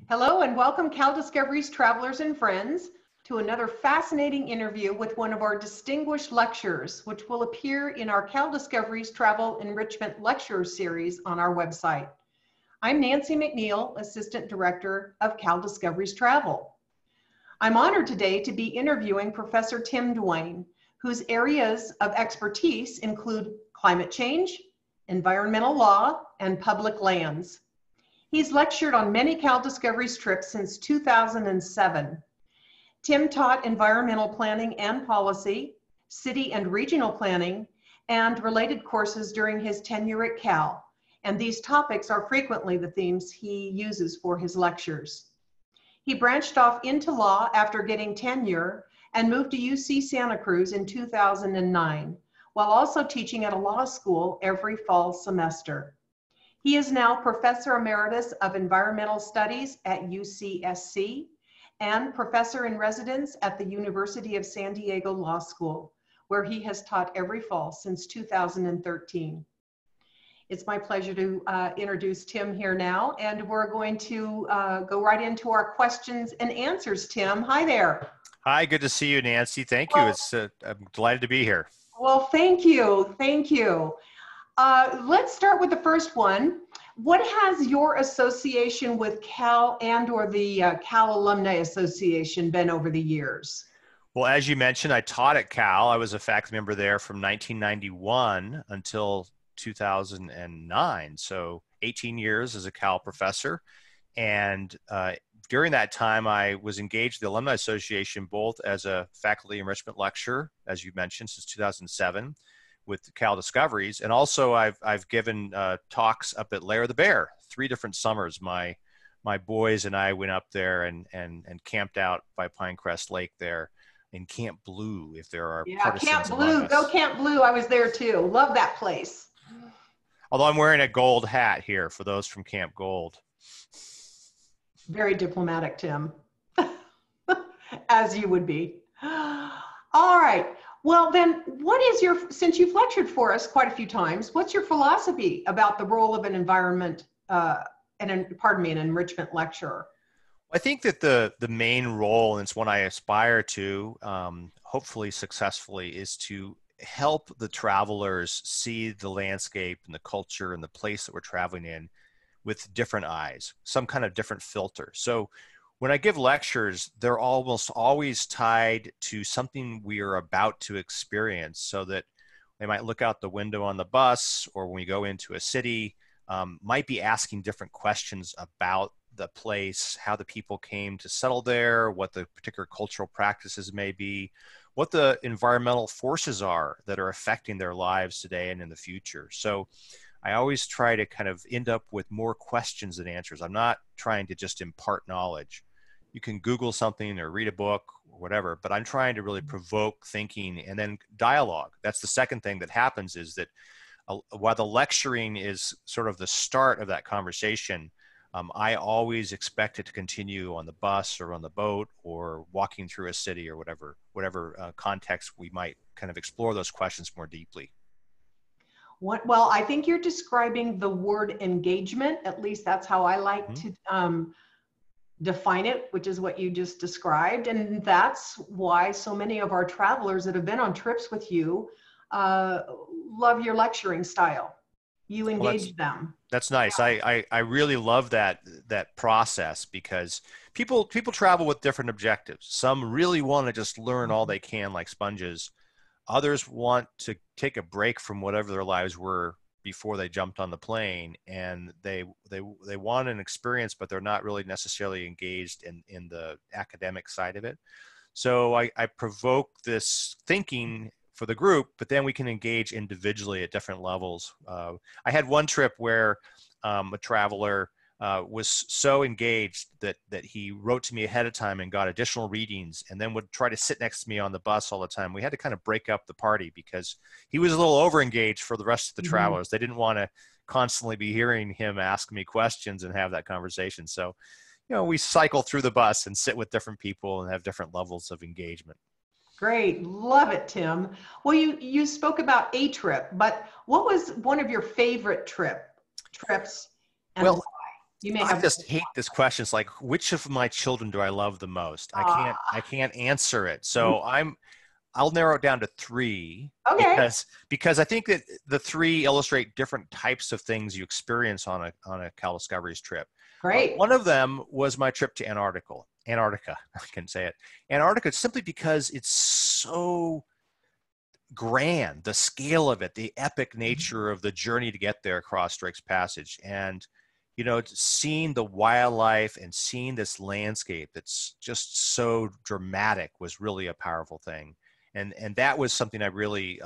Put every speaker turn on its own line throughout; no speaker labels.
Hello and welcome Cal Discovery's travelers and friends to another fascinating interview with one of our distinguished lecturers, which will appear in our Cal Discovery's Travel Enrichment Lecture Series on our website. I'm Nancy McNeil, Assistant Director of Cal Discovery's Travel. I'm honored today to be interviewing Professor Tim Duane, whose areas of expertise include climate change, environmental law, and public lands. He's lectured on many Cal Discovery's trips since 2007. Tim taught environmental planning and policy, city and regional planning, and related courses during his tenure at Cal. And these topics are frequently the themes he uses for his lectures. He branched off into law after getting tenure and moved to UC Santa Cruz in 2009, while also teaching at a law school every fall semester. He is now Professor Emeritus of Environmental Studies at UCSC and Professor in Residence at the University of San Diego Law School, where he has taught every fall since 2013. It's my pleasure to introduce Tim here now, and we're going to go right into our questions and answers. Tim, hi there.
Hi, good to see you, Nancy. Thank you. I'm delighted to be here.
Well, thank you. Thank you. Let's start with the first one. What has your association with Cal and or the Cal Alumni Association been over the years?
Well, as you mentioned, I taught at Cal. I was a faculty member there from 1991 until 2009. So 18 years as a Cal professor. And during that time, I was engaged in the Alumni Association both as a faculty enrichment lecturer, as you mentioned, since 2007. With Cal Discoveries, and also I've given talks up at Lair the Bear 3 different summers. My boys and I went up there and camped out by Pinecrest Lake there in Camp Blue. If there are partisans
Camp Blue, go Camp Blue! I was there too. Love that place.
Although I'm wearing a gold hat here for those from Camp Gold.
Very diplomatic, Tim, as you would be. All right. Well, then, what is since you've lectured for us quite a few times, what's your philosophy about the role of an an enrichment lecturer?
I think that the main role, and it's one I aspire to, hopefully successfully, is to help the travelers see the landscape and the culture and the place that we're traveling in with different eyes, some kind of different filter. So when I give lectures, they're almost always tied to something we are about to experience, so that they might look out the window on the bus or when we go into a city, might be asking different questions about the place, how the people came to settle there, what the particular cultural practices may be, what the environmental forces are that are affecting their lives today and in the future. So I always try to kind of end up with more questions than answers. I'm not trying to just impart knowledge. You can Google something or read a book or whatever, but I'm trying to really provoke thinking and then dialogue. That's the second thing that happens, is that while the lecturing is sort of the start of that conversation, I always expect it to continue on the bus or on the boat or walking through a city or whatever context we might kind of explore those questions more deeply.
Well, I think you're describing the word engagement. At least that's how I like to define it, which is what you just described. And that's why so many of our travelers that have been on trips with you love your lecturing style. You engage them.
That's nice. I really love that process, because people travel with different objectives. Some really want to just learn all they can like sponges. Others want to take a break from whatever their lives were before they jumped on the plane, and they want an experience, but they're not really necessarily engaged in the academic side of it. So I provoke this thinking for the group, but then we can engage individually at different levels. I had one trip where a traveler was so engaged that he wrote to me ahead of time and got additional readings, and then would try to sit next to me on the bus all the time. We had to kind of break up the party because he was a little over-engaged for the rest of the travelers. They didn't want to constantly be hearing him ask me questions and have that conversation. So, you know, we cycle through the bus and sit with different people and have different levels of engagement.
Great. Love it, Tim. Well, you spoke about a trip, but what was one of your favorite trips and why? You may
I
have.
just hate this question. It's like, which of my children do I love the most? I can't answer it. So I'll narrow it down to three
Okay,
because I think that the three illustrate different types of things you experience on a Cal Discoveries trip.
great.
One of them was my trip to Antarctica. I can say it. Antarctica, simply because it's so grand, the scale of it, the epic nature of the journey to get there across Drake's Passage. And, you know, seeing the wildlife and seeing this landscape that's just so dramatic was really a powerful thing. And that was something I really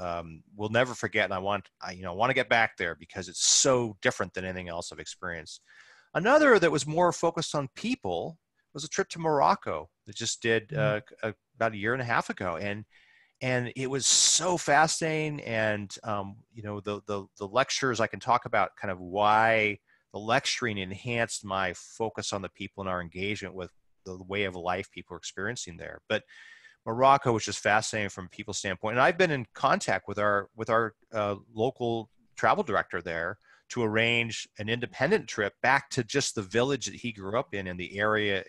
will never forget. And I want to get back there because it's so different than anything else I've experienced. Another that was more focused on people was a trip to Morocco that just did about a year and a half ago. And it was so fascinating. And, you know, the lectures, I can talk about kind of why the lecturing enhanced my focus on the people and our engagement with the way of life people are experiencing there. But Morocco was just fascinating from a people standpoint. And I've been in contact with our local travel director there to arrange an independent trip back to just the village that he grew up in the area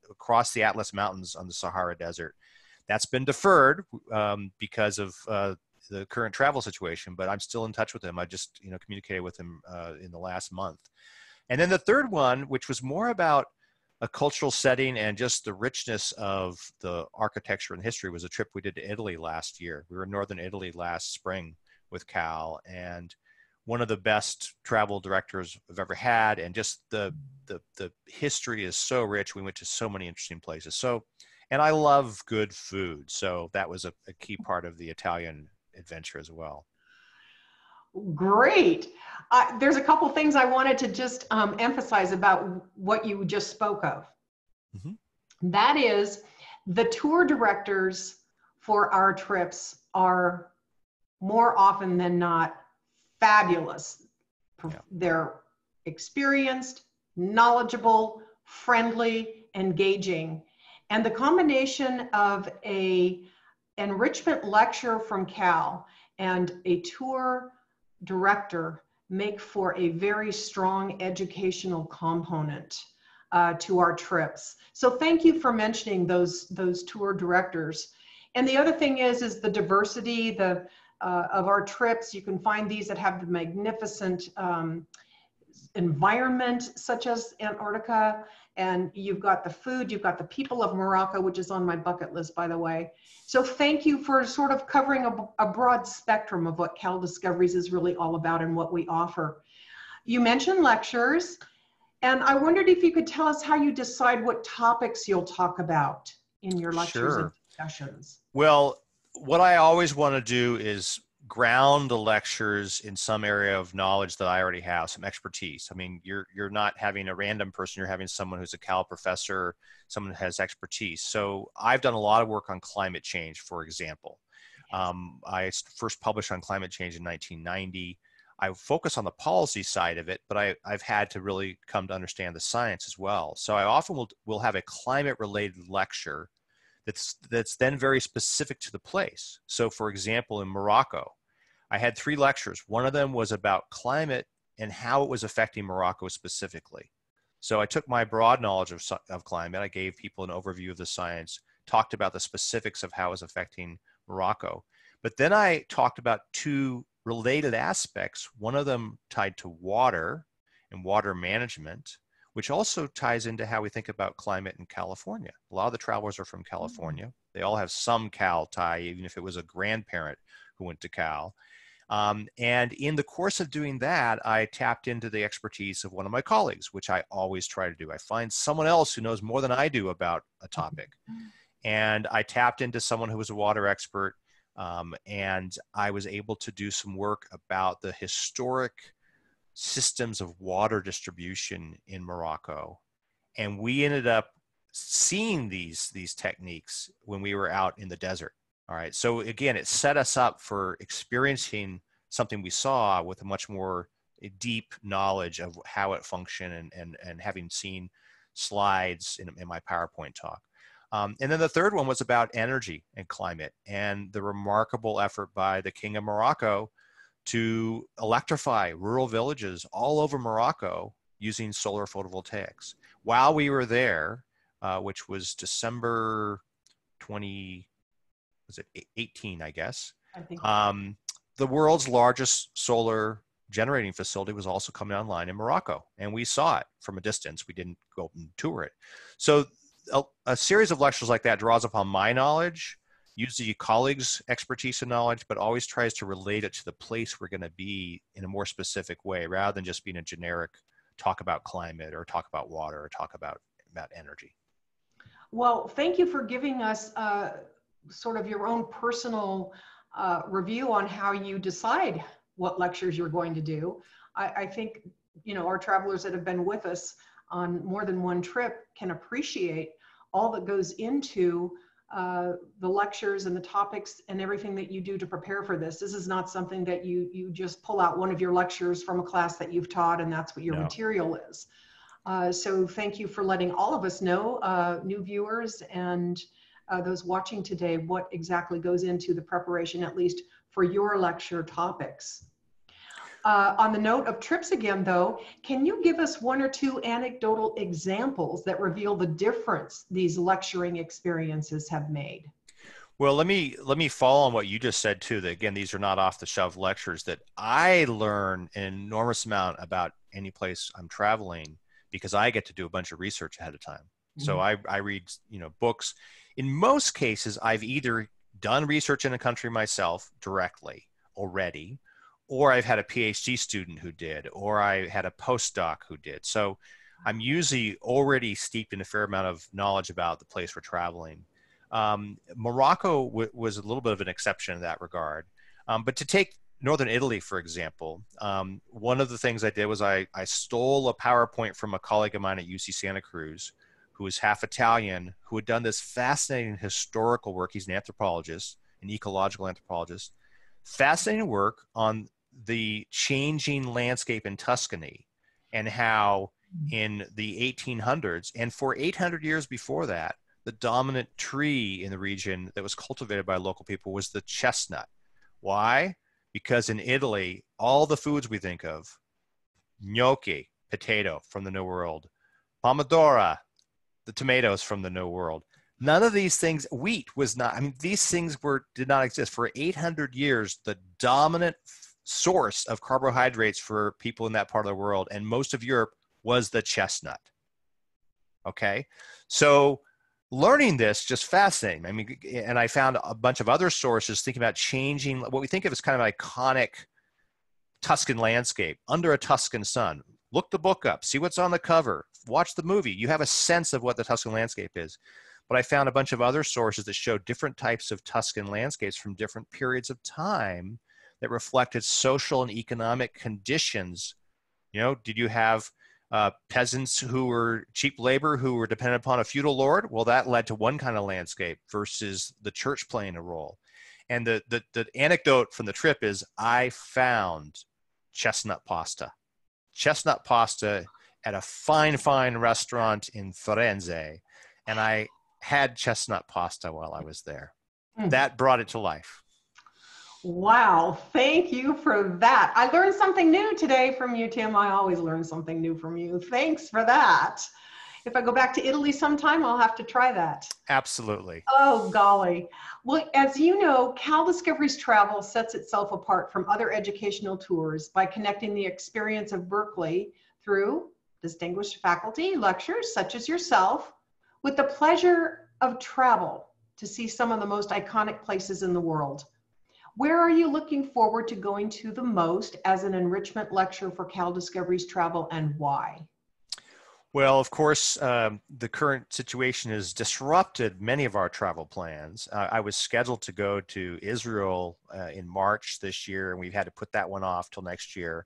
across the Atlas Mountains on the Sahara Desert. That's been deferred because of the current travel situation, but I'm still in touch with him. I just communicated with him in the last month. And then the third one, which was more about a cultural setting and just the richness of the architecture and history, was a trip we did to Italy last year. We were in northern Italy last spring with Cal, and one of the best travel directors I've ever had. And just the history is so rich. We went to so many interesting places. And I love good food. So that was a key part of the Italian adventure as well.
Great. There's a couple things I wanted to just emphasize about what you just spoke of. Mm-hmm. That is, the tour directors for our trips are more often than not fabulous. Yeah. They're experienced, knowledgeable, friendly, engaging. And the combination of an enrichment lecture from Cal and a tour director make for a very strong educational component to our trips. So thank you for mentioning those tour directors. And the other thing is the diversity of our trips. You can find these that have the magnificent environment, such as Antarctica, and you've got the food, you've got the people of Morocco, which is on my bucket list, by the way. So thank you for sort of covering a broad spectrum of what Cal Discoveries is really all about and what we offer. You mentioned lectures, and I wondered if you could tell us how you decide what topics you'll talk about in your lectures and discussions.
Well, what I always want to do is ground the lectures in some area of knowledge that I already have, some expertise. I mean, you're not having a random person, you're having someone who's a Cal professor, someone who has expertise. So I've done a lot of work on climate change, for example. I first published on climate change in 1990. I focus on the policy side of it, but I've had to really come to understand the science as well. So I often will have a climate-related lecture that's then very specific to the place. So for example, in Morocco, I had 3 lectures. One of them was about climate and how it was affecting Morocco specifically. So I took my broad knowledge of climate, I gave people an overview of the science, talked about the specifics of how it was affecting Morocco. But then I talked about 2 related aspects, one of them tied to water and water management, which also ties into how we think about climate in California. A lot of the travelers are from California. They all have some Cal tie, even if it was a grandparent who went to Cal. And in the course of doing that, I tapped into the expertise of one of my colleagues, which I always try to do. I find someone else who knows more than I do about a topic. And I tapped into someone who was a water expert, and I was able to do some work about the historic systems of water distribution in Morocco. And we ended up seeing these techniques when we were out in the desert. All right. So again, it set us up for experiencing something we saw with a much more deep knowledge of how it functioned and having seen slides in my PowerPoint talk. And then the third one was about energy and climate and the remarkable effort by the King of Morocco to electrify rural villages all over Morocco using solar photovoltaics. While we were there, which was December 20, was it 18, I guess,
I think.
the world's largest solar generating facility was also coming online in Morocco. And we saw it from a distance. We didn't go and tour it. So a series of lectures like that draws upon my knowledge, use the colleagues' expertise and knowledge, but always tries to relate it to the place we're going to be in a more specific way, rather than just being a generic talk about climate or talk about water or talk about energy.
Well, thank you for giving us sort of your own personal review on how you decide what lectures you're going to do. I think, you know, our travelers that have been with us on more than one trip can appreciate all that goes into the lectures and the topics and everything that you do to prepare for this. This is not something that you just pull out one of your lectures from a class that you've taught and that's what your material is. So thank you for letting all of us know, new viewers and those watching today, what exactly goes into the preparation, at least for your lecture topics. On the note of trips again, though, can you give us one or two anecdotal examples that reveal the difference these lecturing experiences have made?
Well, let me follow on what you just said too, that again, these are not off the shelf lectures, that I learn an enormous amount about any place I'm traveling because I get to do a bunch of research ahead of time. So I read, you know, books. In most cases, I've either done research in a country myself directly already, or I've had a PhD student who did, or I had a postdoc who did. So I'm usually already steeped in a fair amount of knowledge about the place we're traveling. Morocco was a little bit of an exception in that regard. But to take Northern Italy, for example, one of the things I did was I stole a PowerPoint from a colleague of mine at UC Santa Cruz, who was half Italian, who had done this fascinating historical work. He's an anthropologist, an ecological anthropologist. Fascinating work on the changing landscape in Tuscany and how in the 1800s and for 800 years before that, the dominant tree in the region that was cultivated by local people was the chestnut. Why? Because in Italy, all the foods we think of, gnocchi, potato from the New World, pomodoro, the tomatoes from the New World, none of these things, wheat was not, I mean, these things did not exist. For 800 years, the dominant source of carbohydrates for people in that part of the world and most of Europe was the chestnut. Okay? So learning this, just fascinating. I mean, and I found a bunch of other sources thinking about changing what we think of as kind of an iconic Tuscan landscape under a Tuscan sun. Look the book up, see what's on the cover, watch the movie. You have a sense of what the Tuscan landscape is. But I found a bunch of other sources that show different types of Tuscan landscapes from different periods of time that reflected social and economic conditions. You know, did you have peasants who were cheap labor who were dependent upon a feudal lord? Well, that led to one kind of landscape versus the church playing a role. And the anecdote from the trip is I found chestnut pasta at a fine restaurant in Firenze. And I had chestnut pasta while I was there. That brought it to life.
Wow, thank you for that. I learned something new today from you, Tim. I always learn something new from you. Thanks for that. If I go back to Italy sometime, I'll have to try that.
Absolutely.
Oh, golly. Well, as you know, Cal Discoveries Travel sets itself apart from other educational tours by connecting the experience of Berkeley through distinguished faculty, lectures such as yourself, with the pleasure of travel to see some of the most iconic places in the world. Where are you looking forward to going to the most as an enrichment lecture for Cal Discoveries Travel, and why?
Well, of course, the current situation has disrupted many of our travel plans. I was scheduled to go to Israel in March this year, and we've had to put that one off till next year.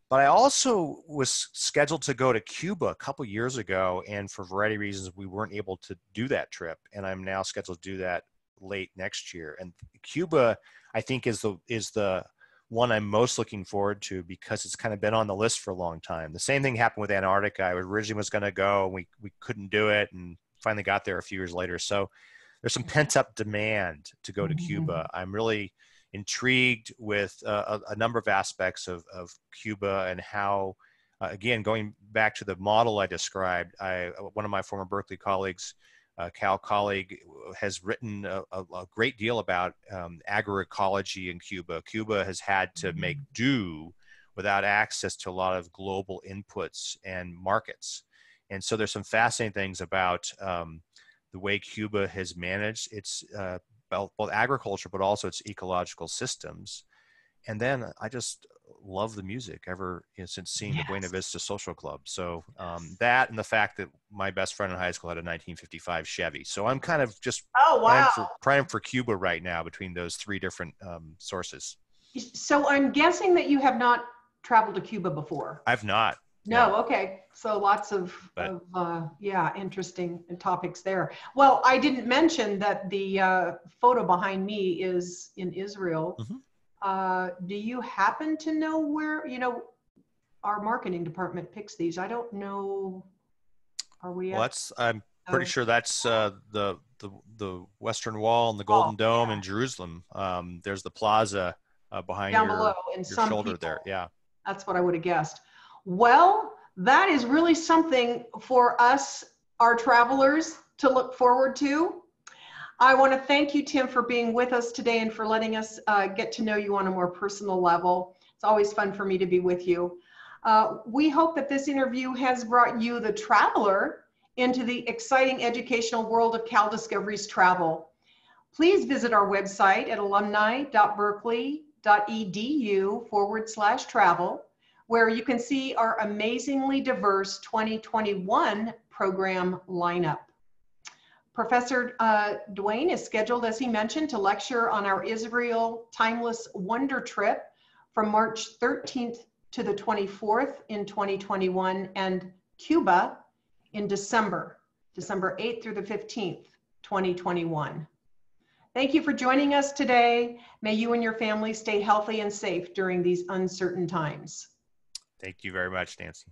But I also was scheduled to go to Cuba a couple years ago, and for a variety of reasons, we weren't able to do that trip. And I'm now scheduled to do that late next year. And Cuba, I think, is the one I'm most looking forward to because it's kind of been on the list for a long time. The same thing happened with Antarctica. I originally was going to go, and we couldn't do it, and finally got there a few years later. So there's some pent-up demand to go to Cuba. I'm really intrigued with a number of aspects of Cuba and how again, going back to the model I described, one of my former Berkeley colleagues, Cal colleague, has written a great deal about agroecology in Cuba. Cuba has had to make do without access to a lot of global inputs and markets. And so there's some fascinating things about the way Cuba has managed its both agriculture, but also its ecological systems. And then I just love the music since seeing the Buena Vista Social Club. So that, and the fact that my best friend in high school had a 1955 Chevy. So I'm kind of just primed for Cuba right now between those three different sources.
So I'm guessing that you have not traveled to Cuba before.
I've not.
No, okay. So lots of interesting topics there. Well, I didn't mention that the photo behind me is in Israel.
Mm-hmm.
Do you happen to know where, our marketing department picks these? I don't know. Are we?
Well, I'm pretty sure that's the Western Wall and the Golden Dome in Jerusalem. There's the plaza behind
down below in
your
some
shoulder
people,
there. Yeah.
That's what I would have guessed. Well, that is really something for us, our travelers, to look forward to. I want to thank you, Tim, for being with us today and for letting us get to know you on a more personal level. It's always fun for me to be with you. We hope that this interview has brought you, the traveler, into the exciting educational world of Cal Discoveries travel. Please visit our website at alumni.berkeley.edu/travel, where you can see our amazingly diverse 2021 program lineup. Professor Duane is scheduled, as he mentioned, to lecture on our Israel Timeless Wonder Trip from March 13th to the 24th in 2021, and Cuba in December 8th through the 15th, 2021. Thank you for joining us today. May you and your family stay healthy and safe during these uncertain times.
Thank you very much, Nancy.